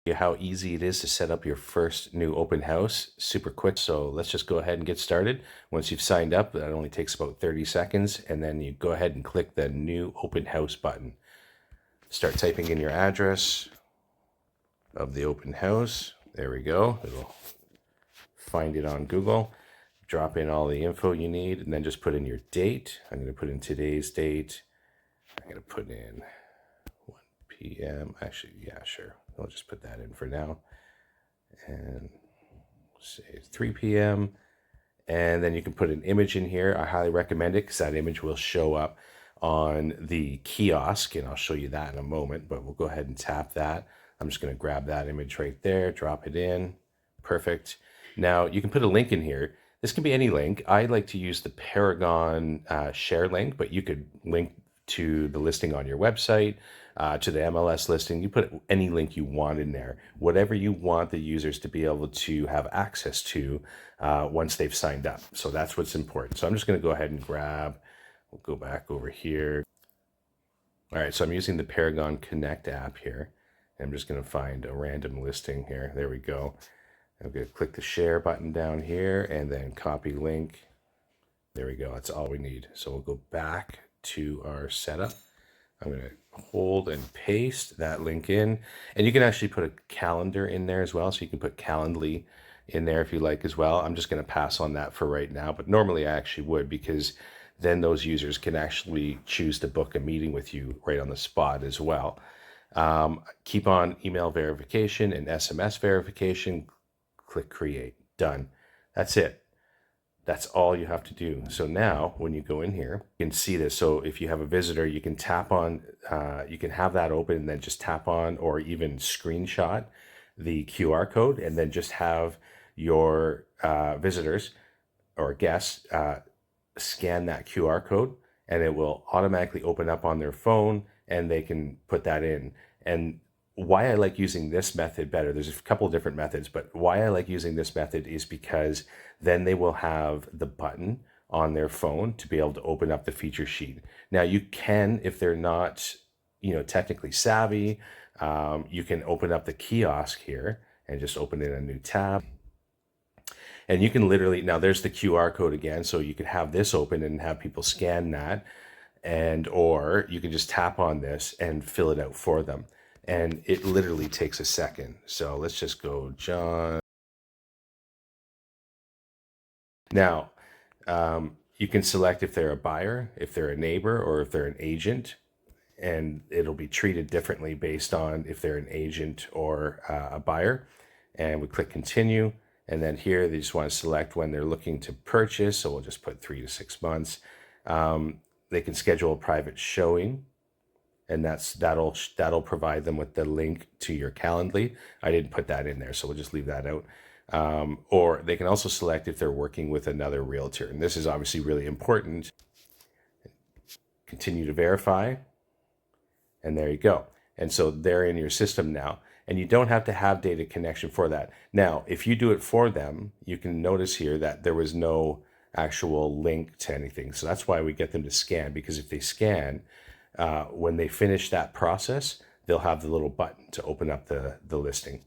You how easy it is to set up your first new open house super quick. So let's just go ahead and get started. Once you've signed up, that only takes about 30 seconds, and then you go ahead and click the new open house button. Start typing in your address of the open house. There we go. It'll find it on Google. Drop in all the info you need, and then just put in your date. I'm going to put in today's date. I'm going to put in 1 p.m. Actually, yeah, sure. I'll just put that in for now. And say 3 p.m. And then you can put an image in here. I highly recommend it because that image will show up on the kiosk, and I'll show you that in a moment, but we'll go ahead and tap that. I'm just going to grab that image right there, drop it in. Perfect. Now you can put a link in here. This can be any link. I like to use the Paragon share link, but you could link to the listing on your website, to the MLS listing. You put any link you want in there, whatever you want the users to be able to have access to once they've signed up. So that's what's important. So I'm just going to go ahead and we'll go back over here. All right, so I'm using the Paragon Connect app here. I'm just going to find a random listing here. There we go. I'm going to click the share button down here and then copy link. There we go. That's all we need. So we'll go back to our setup. I'm going to hold and paste that link in. And you can actually put a calendar in there as well. So you can put Calendly in there if you like as well. I'm just going to pass on that for right now. But normally I actually would, because then those users can actually choose to book a meeting with you right on the spot as well. Keep on email verification and SMS verification. Click create. Done. That's it. That's all you have to do. So now when you go in here, you can see this. So if you have a visitor, you can tap on, you can have that open and then just tap on or even screenshot the QR code, and then just have your visitors or guests scan that QR code, and it will automatically open up on their phone and they can put that in. And why I like using this method better, there's a couple of different methods, but why I like using this method is because then they will have the button on their phone to be able to open up the feature sheet. Now you can, if they're not, technically savvy, you can open up the kiosk here and just open in a new tab. And you can literally, now there's the QR code again, so you could have this open and have people scan that, and or you can just tap on this and fill it out for them. And it literally takes a second. So let's just go, John. Now, you can select if they're a buyer, if they're a neighbor, or if they're an agent, and it'll be treated differently based on if they're an agent or a buyer. And we click continue. And then here they just want to select when they're looking to purchase. So we'll just put 3 to 6 months. They can schedule a private showing, and that'll provide them with the link to your Calendly. I didn't put that in there, so we'll just leave that out. Or they can also select if they're working with another realtor. And this is obviously really important. Continue to verify. And there you go. And so they're in your system now. And you don't have to have data connection for that. Now, if you do it for them, you can notice here that there was no actual link to anything. So that's why we get them to scan, because if they scan, when they finish that process, they'll have the little button to open up the listing.